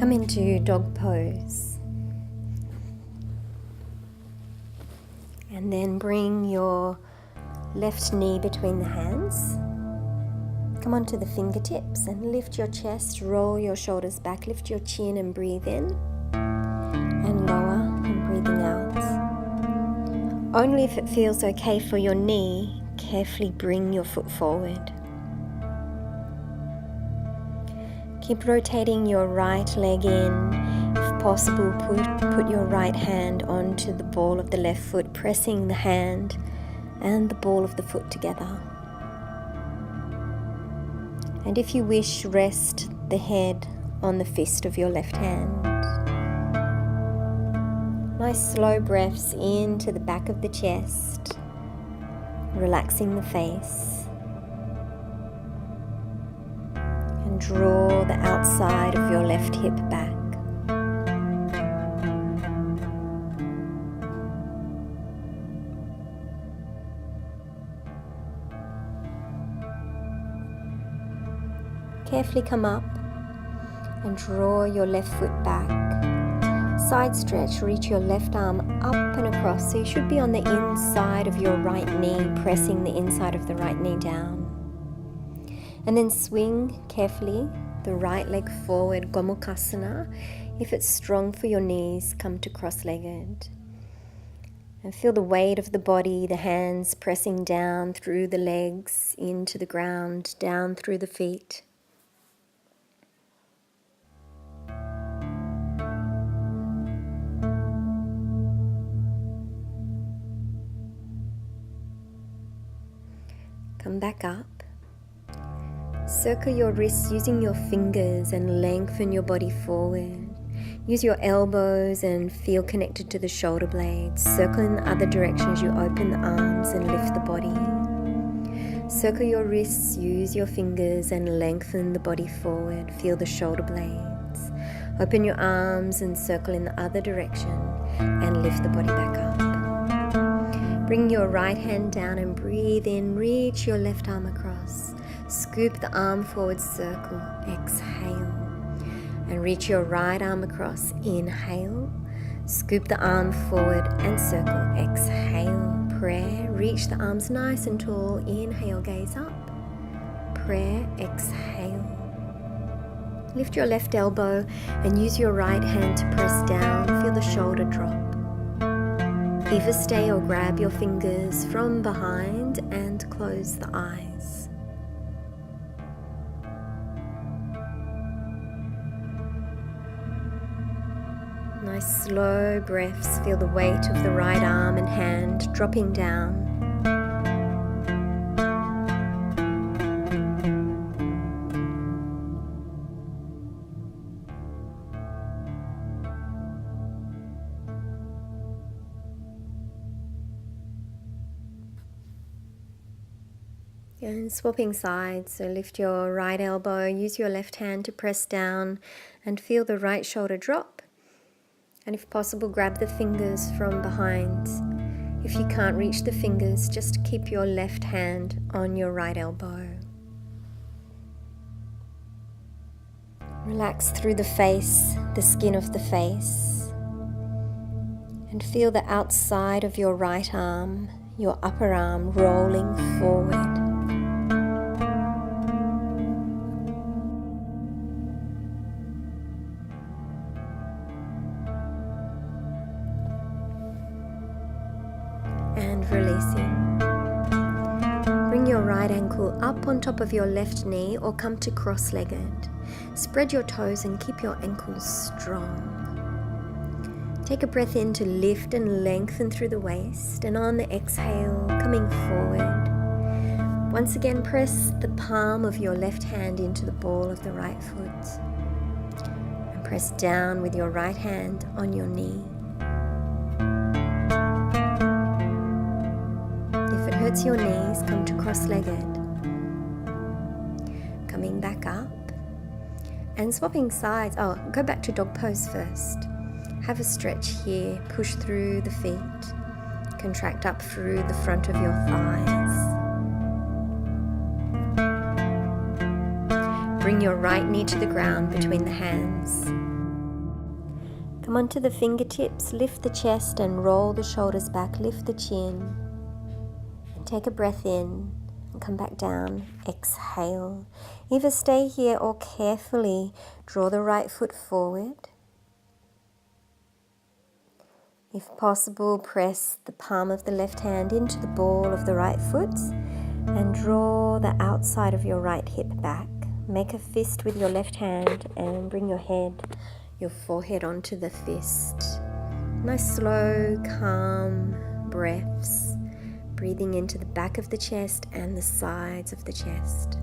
Come into dog pose. And then bring your left knee between the hands. Come onto the fingertips and lift your chest, roll your shoulders back, lift your chin and breathe in. And lower and breathing out. Only if it feels okay for your knee, carefully bring your foot forward. Keep rotating your right leg in. If possible, put your right hand onto the ball of the left foot, pressing the hand and the ball of the foot together. And if you wish, rest the head on the fist of your left hand. Nice slow breaths into the back of the chest, relaxing the face. And draw the outside of your left hip back. Carefully come up and draw your left foot back. Side stretch, reach your left arm up and across. So you should be on the inside of your right knee, pressing the inside of the right knee down. And then swing carefully the right leg forward, Gomukhasana. If it's strong for your knees, come to cross-legged. And feel the weight of the body, the hands pressing down through the legs, into the ground, down through the feet. Come back up. Circle your wrists using your fingers and lengthen your body forward. Use your elbows and feel connected to the shoulder blades. Circle in the other direction as you open the arms and lift the body. Circle your wrists, use your fingers and lengthen the body forward. Feel the shoulder blades. Open your arms and circle in the other direction and lift the body back up. Bring your right hand down and breathe in. Reach your left arm across. Scoop the arm forward, circle. Exhale. And reach your right arm across. Inhale. Scoop the arm forward and circle. Exhale. Prayer. Reach the arms nice and tall. Inhale, gaze up. Prayer. Exhale. Lift your left elbow and use your right hand to press down. Feel the shoulder drop. Either stay or grab your fingers from behind and close the eyes. Nice slow breaths. Feel the weight of the right arm and hand dropping down. And swapping sides, so lift your right elbow, use your left hand to press down and feel the right shoulder drop. And if possible, grab the fingers from behind. If you can't reach the fingers, just keep your left hand on your right elbow. Relax through the face, the skin of the face. And feel the outside of your right arm, your upper arm rolling forward. And releasing. Bring your right ankle up on top of your left knee or come to cross-legged. Spread your toes and keep your ankles strong. Take a breath in to lift and lengthen through the waist, and on the exhale, coming forward. Once again, press the palm of your left hand into the ball of the right foot. And press down with your right hand on your knee. Hurts your knees, come to cross-legged. Coming back up and swapping sides. Go back to dog pose first. Have a stretch here, push through the feet, contract up through the front of your thighs. Bring your right knee to the ground between the hands. Come onto the fingertips, lift the chest and roll the shoulders back, lift the chin. And take a breath in and come back down. Exhale. Either stay here or carefully draw the right foot forward. If possible, press the palm of the left hand into the ball of the right foot and draw the outside of your right hip back. Make a fist with your left hand and bring your forehead onto the fist. Nice slow, calm breaths, breathing into the back of the chest and the sides of the chest.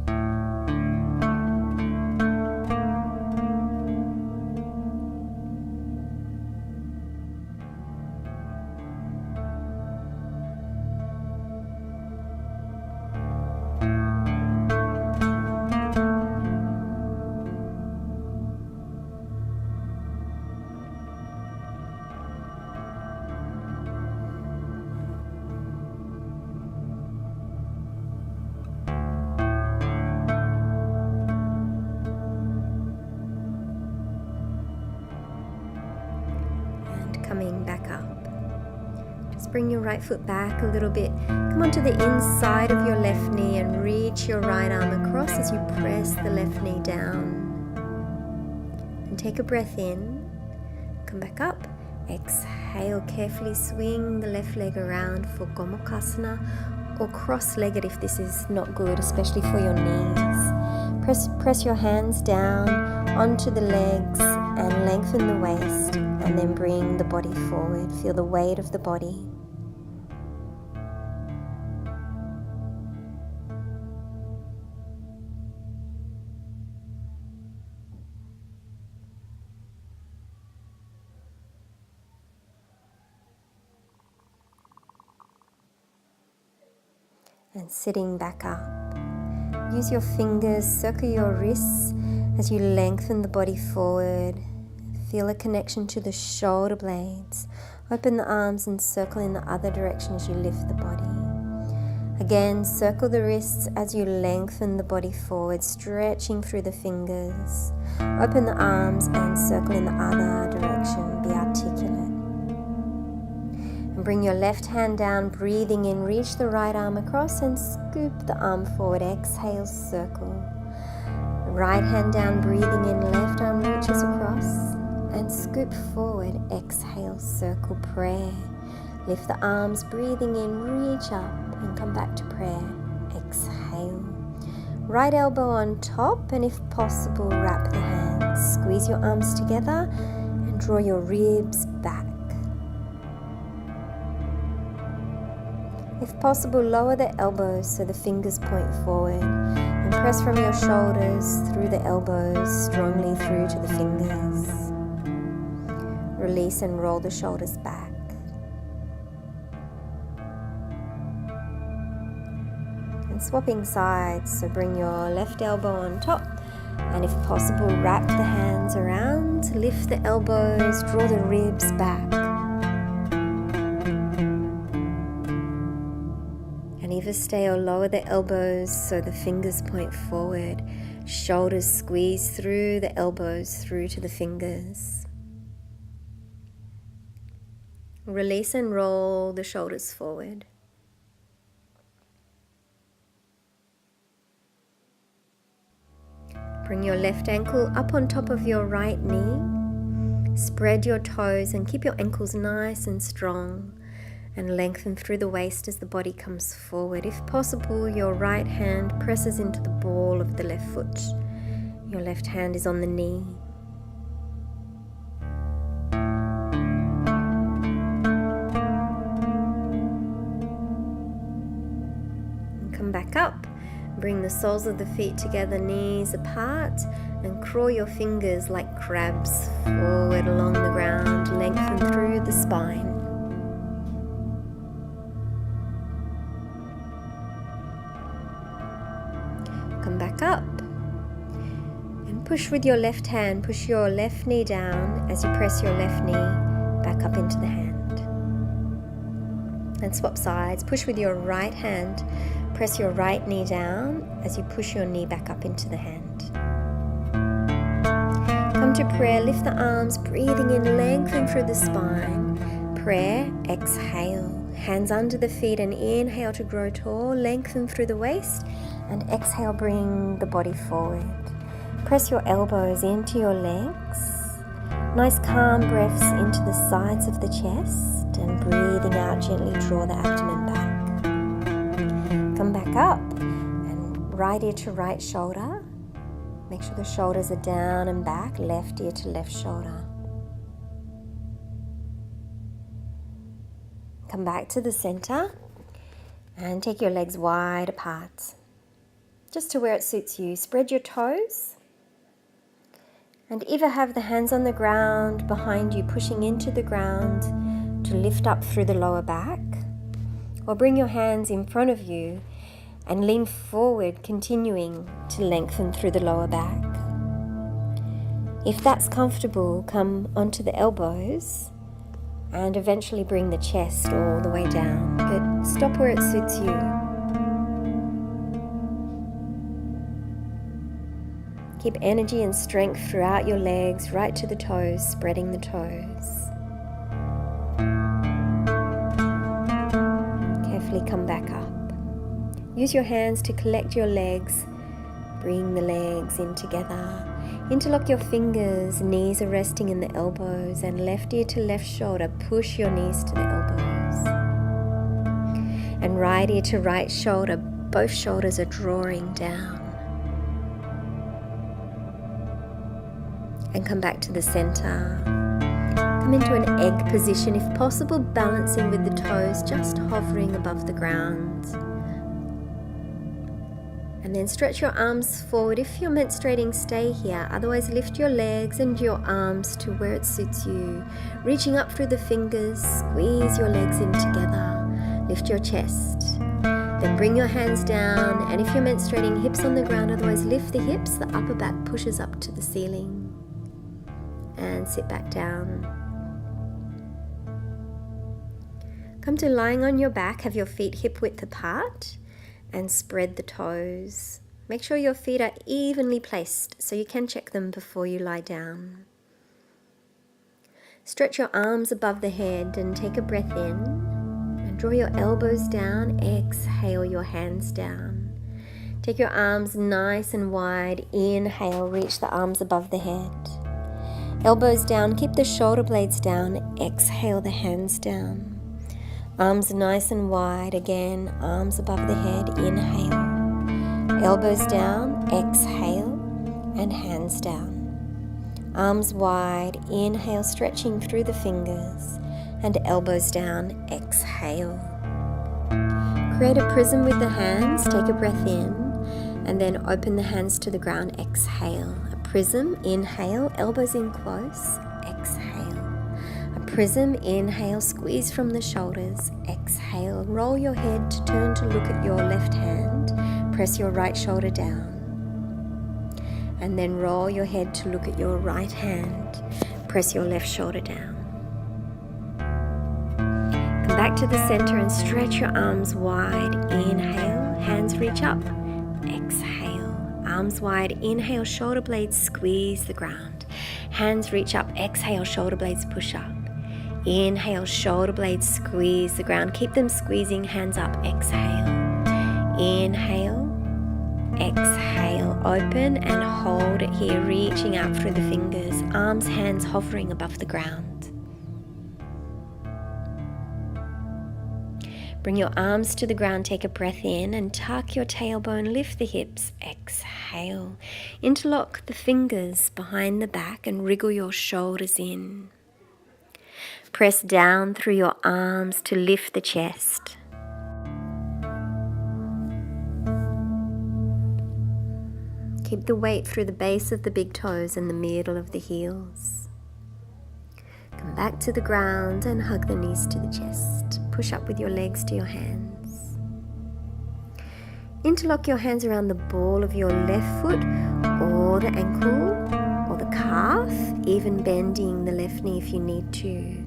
Coming back up. Just bring your right foot back a little bit. Come onto the inside of your left knee and reach your right arm across as you press the left knee down. And take a breath in. Come back up. Exhale. Carefully swing the left leg around for Gomukhasana or cross-legged if this is not good, especially for your knees. Press your hands down onto the legs and lengthen the waist, and then bring the body forward. Feel the weight of the body. And sitting back up. Use your fingers, circle your wrists as you lengthen the body forward. Feel a connection to the shoulder blades. Open the arms and circle in the other direction as you lift the body. Again, circle the wrists as you lengthen the body forward, stretching through the fingers. Open the arms and circle in the other direction. Be articulate. And bring your left hand down, breathing in. Reach the right arm across and scoop the arm forward. Exhale, circle. Right hand down, breathing in. Left arm reaches across. And scoop forward, exhale, circle, prayer. Lift the arms, breathing in, reach up and come back to prayer. Exhale. Right elbow on top, and if possible, wrap the hands. Squeeze your arms together and draw your ribs back. If possible, lower the elbows so the fingers point forward and press from your shoulders through the elbows, strongly through to the fingers. Release and roll the shoulders back. And swapping sides, so bring your left elbow on top, and if possible, wrap the hands around, lift the elbows, draw the ribs back. And either stay or lower the elbows so the fingers point forward, shoulders squeeze through the elbows through to the fingers. Release and roll the shoulders forward. Bring your left ankle up on top of your right knee. Spread your toes and keep your ankles nice and strong, and lengthen through the waist as the body comes forward. If possible, your right hand presses into the ball of the left foot. Your left hand is on the knee. Come back up. Bring the soles of the feet together, knees apart, and crawl your fingers like crabs forward along the ground. Lengthen through the spine. Come back up. And push with your left hand. Push your left knee down as you press your left knee back up into the hand. And swap sides. Push with your right hand. Press your right knee down as you push your knee back up into the hand. Come to prayer, lift the arms, breathing in, lengthen through the spine. Prayer, exhale. Hands under the feet and inhale to grow tall, lengthen through the waist, and exhale, bring the body forward. Press your elbows into your legs. Nice calm breaths into the sides of the chest, and breathing out, gently draw the abdomen back. Come back up, and right ear to right shoulder. Make sure the shoulders are down and back, left ear to left shoulder. Come back to the center and take your legs wide apart, just to where it suits you. Spread your toes and either have the hands on the ground behind you, pushing into the ground to lift up through the lower back, or bring your hands in front of you and lean forward, continuing to lengthen through the lower back. If that's comfortable, come onto the elbows and eventually bring the chest all the way down. Good. Stop where it suits you. Keep energy and strength throughout your legs, right to the toes, spreading the toes. Carefully come back up. Use your hands to collect your legs. Bring the legs in together. Interlock your fingers, knees are resting in the elbows, and left ear to left shoulder, push your knees to the elbows. And right ear to right shoulder, both shoulders are drawing down. And come back to the center. Come into an egg position, if possible, balancing with the toes, just hovering above the ground. And then stretch your arms forward. If you're menstruating, stay here. Otherwise, lift your legs and your arms to where it suits you. Reaching up through the fingers, squeeze your legs in together. Lift your chest. Then bring your hands down. And if you're menstruating, hips on the ground. Otherwise, lift the hips. The upper back pushes up to the ceiling. And sit back down. Come to lying on your back. Have your feet hip width apart. And spread the toes. Make sure your feet are evenly placed so you can check them before you lie down. Stretch your arms above the head and take a breath in. And draw your elbows down. Exhale your hands down. Take your arms nice and wide. Inhale, reach the arms above the head. Elbows down, keep the shoulder blades down. Exhale the hands down. Arms nice and wide, again, arms above the head, inhale. Elbows down, exhale, and hands down. Arms wide, inhale, stretching through the fingers, and elbows down, exhale. Create a prism with the hands, take a breath in, and then open the hands to the ground, exhale. A prism, inhale, elbows in close, exhale. Prism, inhale, squeeze from the shoulders, exhale, roll your head to turn to look at your left hand, press your right shoulder down, and then roll your head to look at your right hand, press your left shoulder down. Come back to the center and stretch your arms wide, inhale, hands reach up, exhale, arms wide, inhale, shoulder blades squeeze the ground, hands reach up, exhale, shoulder blades push up. Inhale, shoulder blades squeeze the ground. Keep them squeezing, hands up, exhale. Inhale, exhale, open and hold it here, reaching out through the fingers, arms, hands hovering above the ground. Bring your arms to the ground, take a breath in and tuck your tailbone, lift the hips, exhale. Interlock the fingers behind the back and wriggle your shoulders in. Press down through your arms to lift the chest. Keep the weight through the base of the big toes and the middle of the heels. Come back to the ground and hug the knees to the chest. Push up with your legs to your hands. Interlock your hands around the ball of your left foot or the ankle or the calf, even bending the left knee if you need to.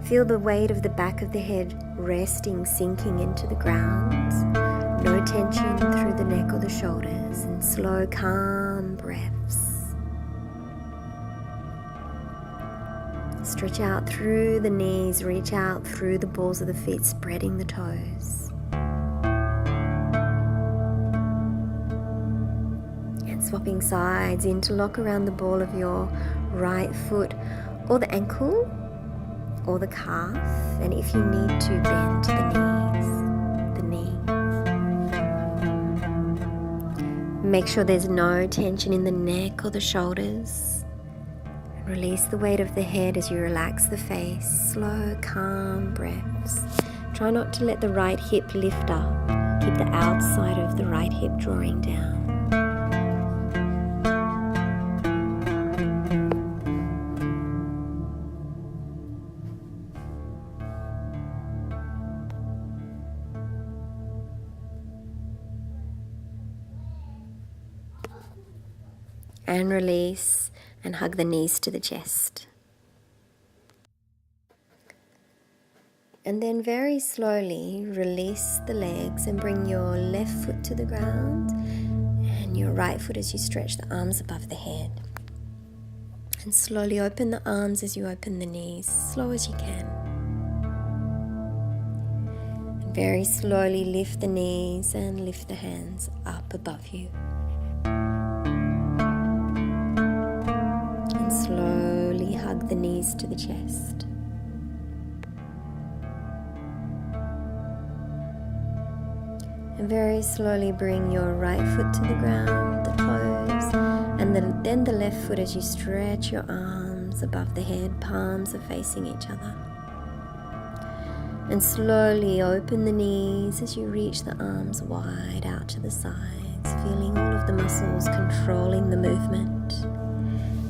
Feel the weight of the back of the head resting, sinking into the ground. No tension through the neck or the shoulders, and slow, calm breaths. Stretch out through the knees, reach out through the balls of the feet, spreading the toes. And swapping sides, interlock around the ball of your right foot or the ankle or the calf, and if you need to, bend the knee. Make sure there's no tension in the neck or the shoulders. And release the weight of the head as you relax the face. Slow, calm breaths. Try not to let the right hip lift up. Keep the outside of the right hip drawing down. And release and hug the knees to the chest. And then very slowly release the legs and bring your left foot to the ground and your right foot as you stretch the arms above the head. And slowly open the arms as you open the knees, slow as you can. And very slowly lift the knees and lift the hands up above you. Slowly hug the knees to the chest. And very slowly bring your right foot to the ground, the toes, and then the left foot as you stretch your arms above the head, palms are facing each other. And slowly open the knees as you reach the arms wide out to the sides, feeling all of the muscles controlling the movement.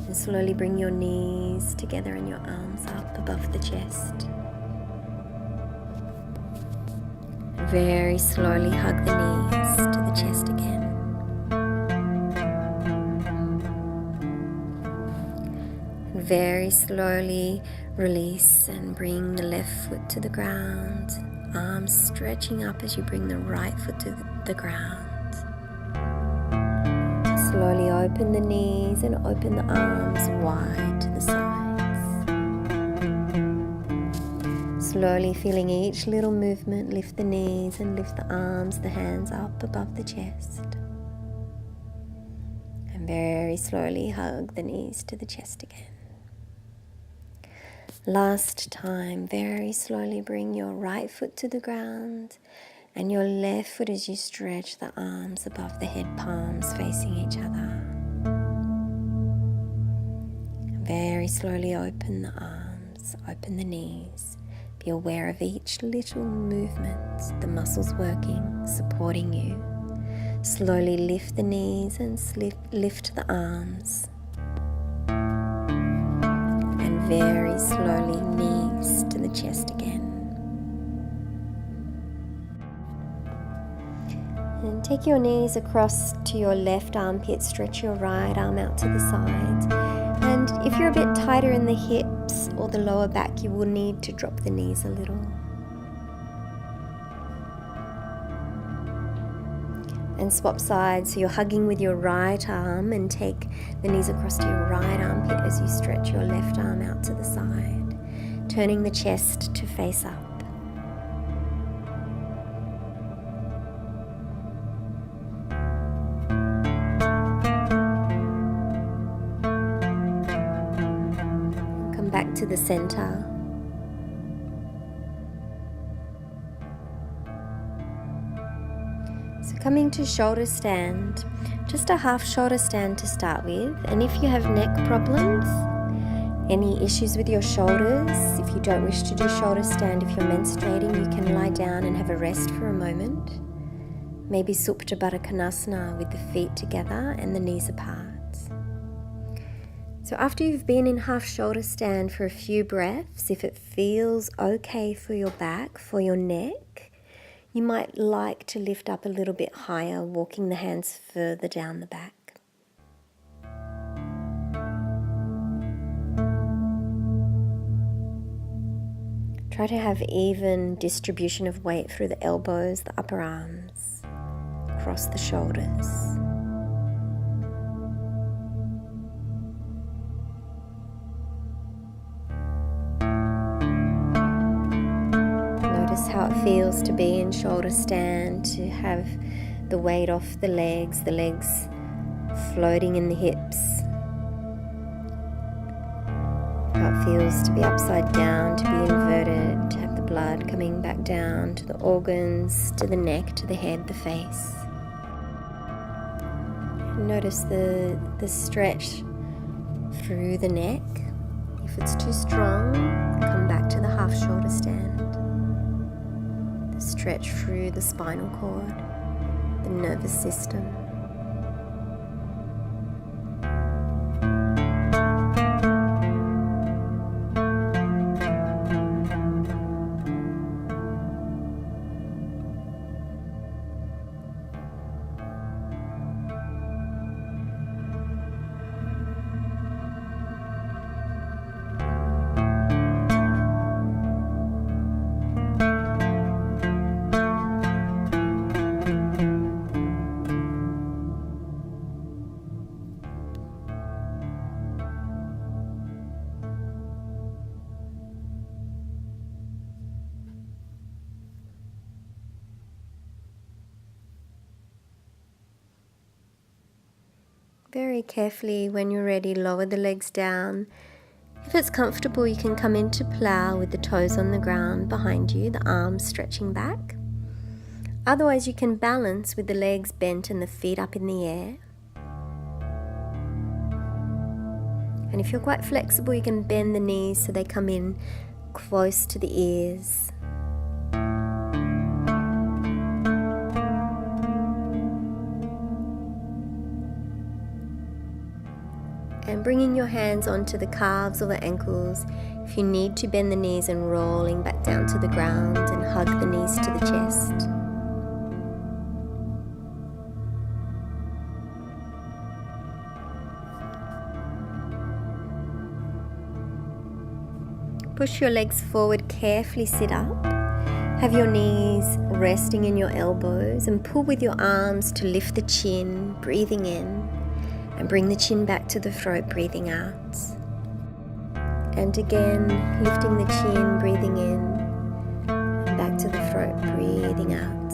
And slowly bring your knees together and your arms up above the chest. Very slowly hug the knees to the chest again. Very slowly release and bring the left foot to the ground. Arms stretching up as you bring the right foot to the ground. Slowly open the knees and open the arms wide to the sides. Slowly feeling each little movement, lift the knees and lift the arms, the hands up above the chest. And very slowly hug the knees to the chest again. Last time, very slowly bring your right foot to the ground and your left foot as you stretch the arms above the head, palms facing each other. Very slowly open the arms, open the knees. Be aware of each little movement, the muscles working, supporting you. Slowly lift the knees and lift the arms. And very slowly knees to the chest again. And take your knees across to your left armpit, stretch your right arm out to the side. And if you're a bit tighter in the hips or the lower back, you will need to drop the knees a little. And swap sides, so you're hugging with your right arm and take the knees across to your right armpit as you stretch your left arm out to the side, turning the chest to face up. Back to the center. So coming to shoulder stand, just a half shoulder stand to start with. And if you have neck problems, any issues with your shoulders, if you don't wish to do shoulder stand, if you're menstruating, you can lie down and have a rest for a moment. Maybe Supta Baddha Konasana with the feet together and the knees apart. So after you've been in half shoulder stand for a few breaths, if it feels okay for your back, for your neck, you might like to lift up a little bit higher, walking the hands further down the back. Try to have even distribution of weight through the elbows, the upper arms, across the shoulders. feels to be in shoulder stand, to have the weight off the legs floating in the hips. How it feels to be upside down, to be inverted, to have the blood coming back down to the organs, to the neck, to the head, the face. Notice the stretch through the neck. If it's too strong, come back to the half shoulder stand. The stretch through the spinal cord, the nervous system. Very carefully, when you're ready, lower the legs down. If it's comfortable, you can come into plow with the toes on the ground behind you, the arms stretching back. Otherwise, you can balance with the legs bent and the feet up in the air. And if you're quite flexible, you can bend the knees so they come in close to the ears. And bringing your hands onto the calves or the ankles. If you need to, bend the knees and rolling back down to the ground and hug the knees to the chest. Push your legs forward, carefully sit up. Have your knees resting in your elbows and pull with your arms to lift the chin, breathing in. And bring the chin back to the throat, breathing out. And again, lifting the chin, breathing in. And back to the throat, breathing out.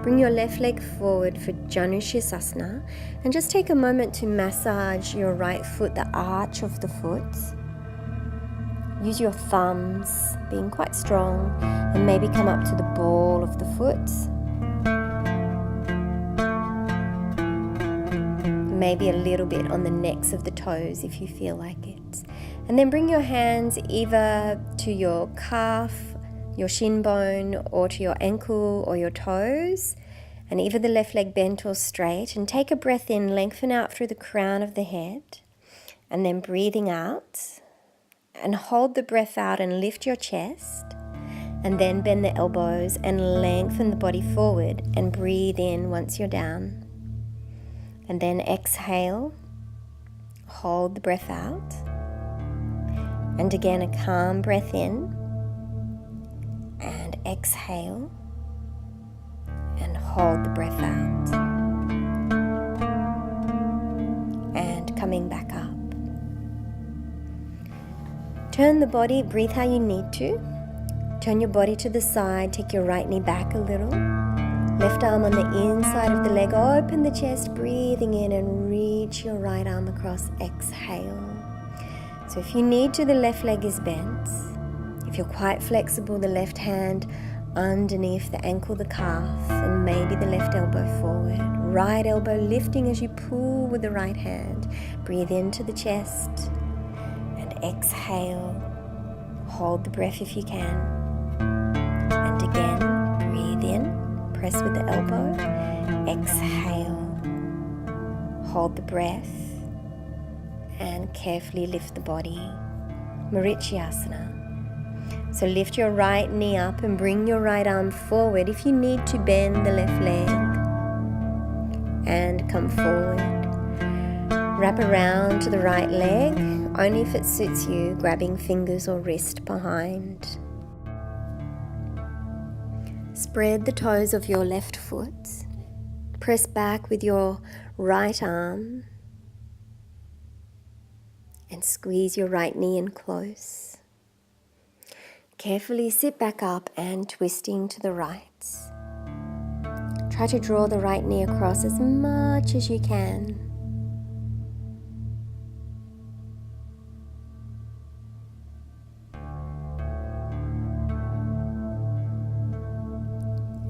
Bring your left leg forward for Janu Sirsasana. And just take a moment to massage your right foot, the arch of the foot. Use your thumbs, being quite strong. And maybe come up to the ball of the foot. Maybe a little bit on the necks of the toes if you feel like it. And then bring your hands either to your calf, your shin bone, or to your ankle or your toes, and either the left leg bent or straight. And take a breath in, lengthen out through the crown of the head, and then breathing out. And hold the breath out and lift your chest. And then bend the elbows and lengthen the body forward and breathe in once you're down. And then exhale, hold the breath out. And again, a calm breath in. And exhale. And hold the breath out. And coming back up. Turn the body, breathe how you need to. Turn your body to the side, take your right knee back a little. Left arm on the inside of the leg, open the chest, breathing in and reach your right arm across, exhale. So if you need to, the left leg is bent. If you're quite flexible, the left hand underneath the ankle, the calf, and maybe the left elbow forward. Right elbow lifting as you pull with the right hand. Breathe into the chest and exhale. Hold the breath if you can. And again, breathe in. Press with the elbow, exhale, hold the breath, and carefully lift the body, Marichyasana. So lift your right knee up and bring your right arm forward. If you need to, bend the left leg and come forward. Wrap around to the right leg, only if it suits you, grabbing fingers or wrist behind. Spread the toes of your left foot. Press back with your right arm and squeeze your right knee in close. Carefully sit back up and twisting to the right. Try to draw the right knee across as much as you can.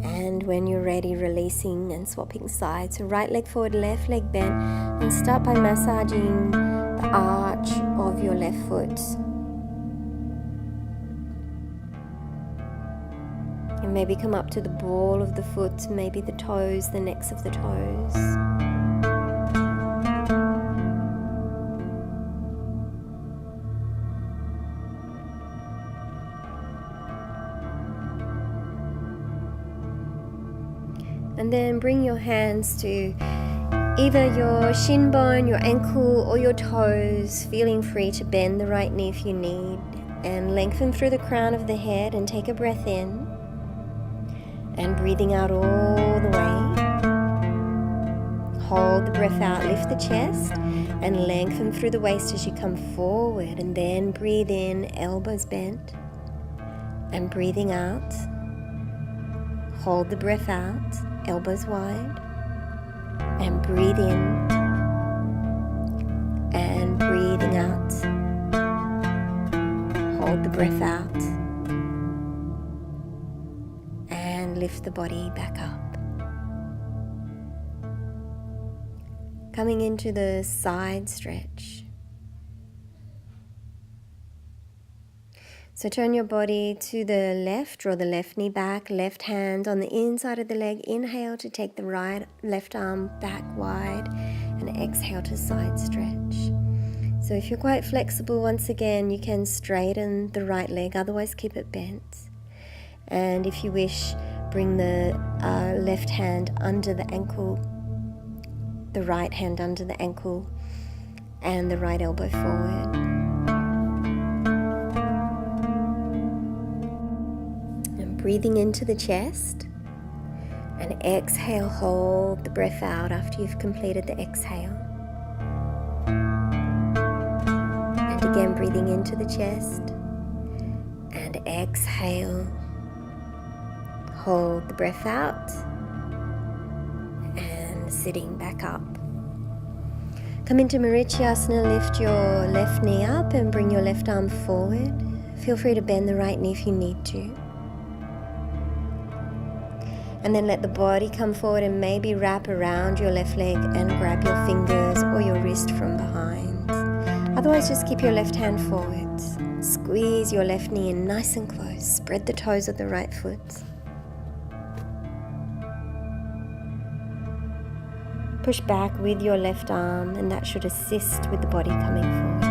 And when you're ready, releasing and swapping sides. So right leg forward, left leg bent, and start by massaging the arch of your left foot. And maybe come up to the ball of the foot, maybe the toes, the necks of the toes. And then bring your hands to either your shin bone, your ankle, or your toes, feeling free to bend the right knee if you need. And lengthen through the crown of the head and take a breath in. And breathing out all the way. Hold the breath out, lift the chest, and lengthen through the waist as you come forward. And then breathe in, elbows bent. And breathing out. Hold the breath out, elbows wide. And breathe in. And breathing out. Hold the breath out. And lift the body back up. Coming into the side stretch. So turn your body to the left, draw the left knee back, left hand on the inside of the leg. Inhale to take the left arm back wide, and exhale to side stretch. So if you're quite flexible, once again, you can straighten the right leg, otherwise keep it bent. And if you wish, bring the left hand under the ankle, the right hand under the ankle, and the right elbow forward. And breathing into the chest, and exhale, hold the breath out after you've completed the exhale. And again, breathing into the chest, and exhale. Hold the breath out and sitting back up. Come into Marichyasana, lift your left knee up and bring your left arm forward. Feel free to bend the right knee if you need to. And then let the body come forward and maybe wrap around your left leg and grab your fingers or your wrist from behind. Otherwise, just keep your left hand forward. Squeeze your left knee in nice and close. Spread the toes of the right foot. Push back with your left arm, and that should assist with the body coming forward.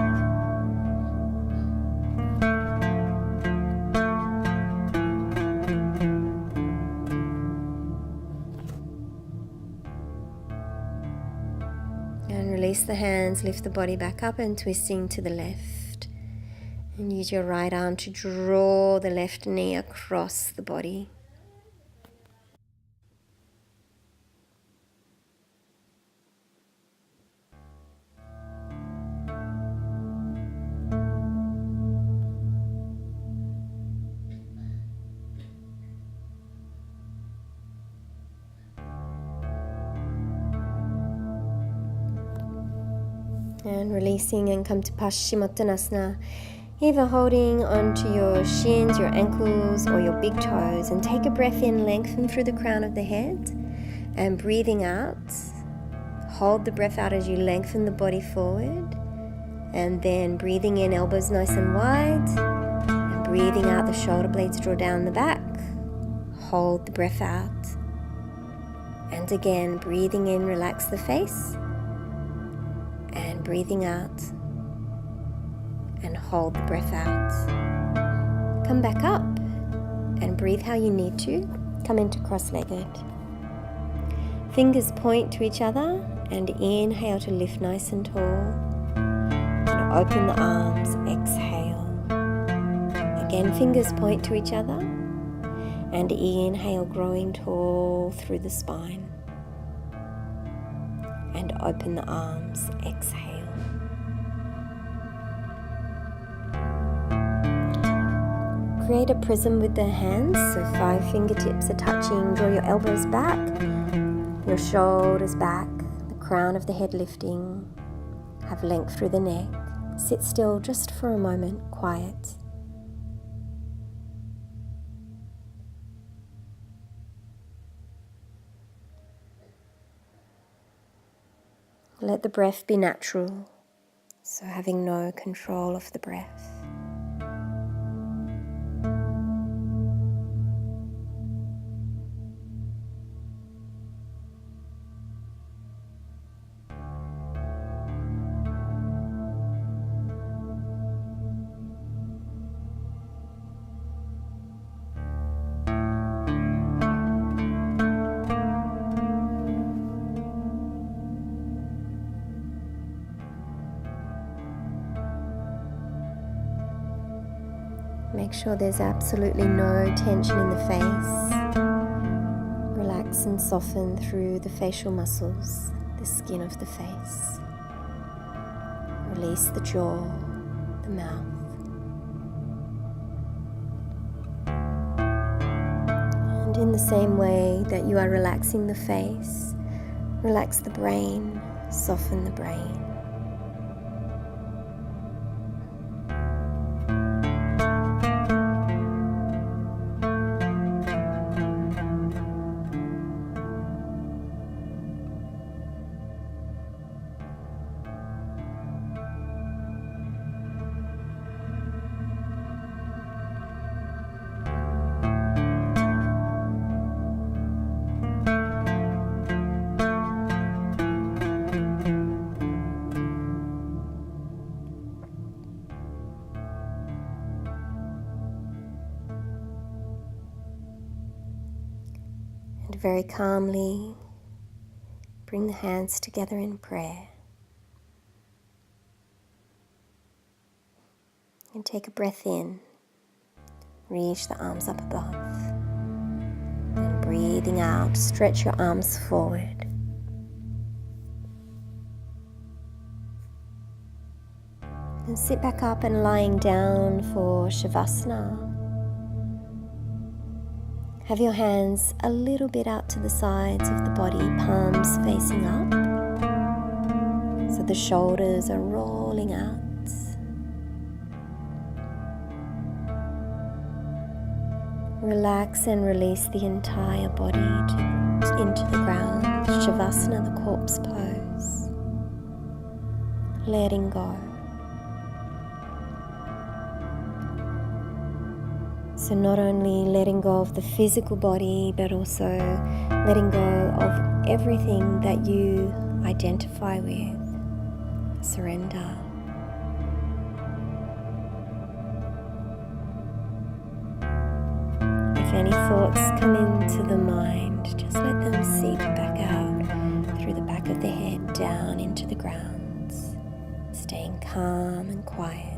And release the hands, lift the body back up and twisting to the left. And use your right arm to draw the left knee across the body. And releasing and come to Paschimottanasana, either holding onto your shins, your ankles, or your big toes. And take a breath in, lengthen through the crown of the head. And breathing out, hold the breath out as you lengthen the body forward. And then breathing in, elbows nice and wide. And breathing out, the shoulder blades draw down the back. Hold the breath out. And again, breathing in, relax the face. And breathing out, and hold the breath out. Come back up and breathe how you need to. Come into cross-legged. Fingers point to each other, and inhale to lift nice and tall. And open the arms, exhale. Again, fingers point to each other, and inhale, growing tall through the spine. And open the arms, exhale. create a prism with the hands, so 5 fingertips are touching. Draw your elbows back, your shoulders back, the crown of the head lifting. Have length through the neck. Sit still just for a moment, quiet. Let the breath be natural, so having no control of the breath. Make sure there's absolutely no tension in the face. Relax and soften through the facial muscles, the skin of the face. Release the jaw, the mouth. And in the same way that you are relaxing the face, relax the brain, soften the brain. And very calmly, bring the hands together in prayer. And take a breath in. Reach the arms up above. And breathing out, stretch your arms forward. And sit back up and lying down for Shavasana. Have your hands a little bit out to the sides of the body, palms facing up. So the shoulders are rolling out. Relax and release the entire body into the ground. Shavasana, the corpse pose. Letting go. So not only letting go of the physical body, but also letting go of everything that you identify with. Surrender. If any thoughts come into the mind, just let them seep back out through the back of the head, down into the ground, staying calm and quiet.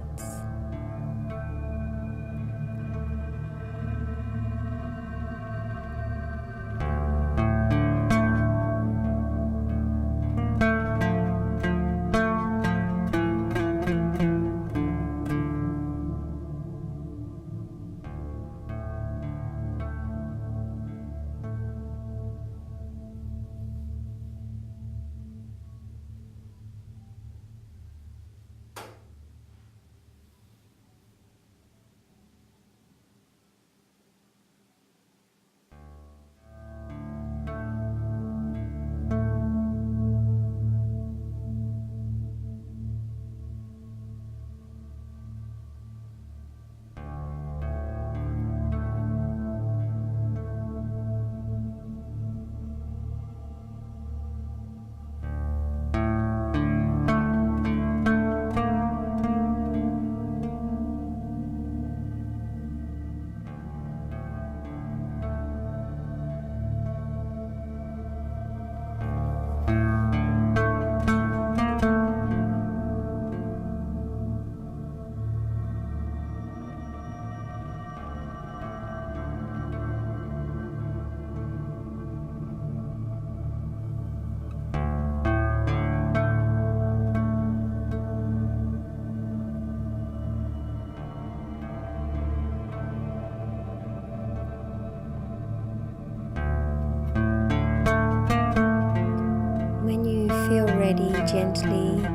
ready, gently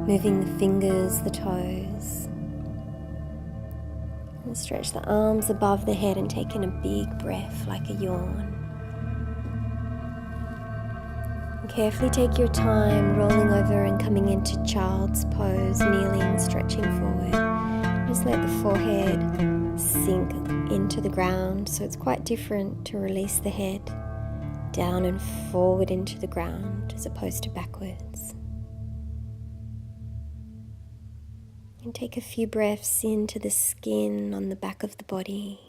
moving the fingers, the toes. And stretch the arms above the head and take in a big breath like a yawn. And carefully take your time rolling over and coming into child's pose, kneeling, stretching forward. Just let the forehead sink into the ground, so it's quite different to release the head down and forward into the ground as opposed to backwards. And take a few breaths into the skin on the back of the body.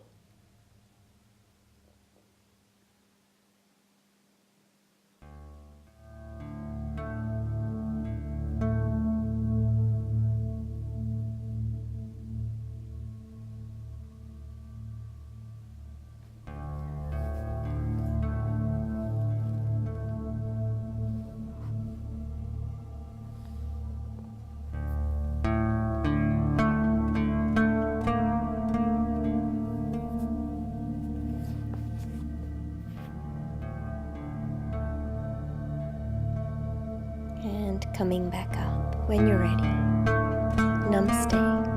And coming back up when you're ready. Namaste.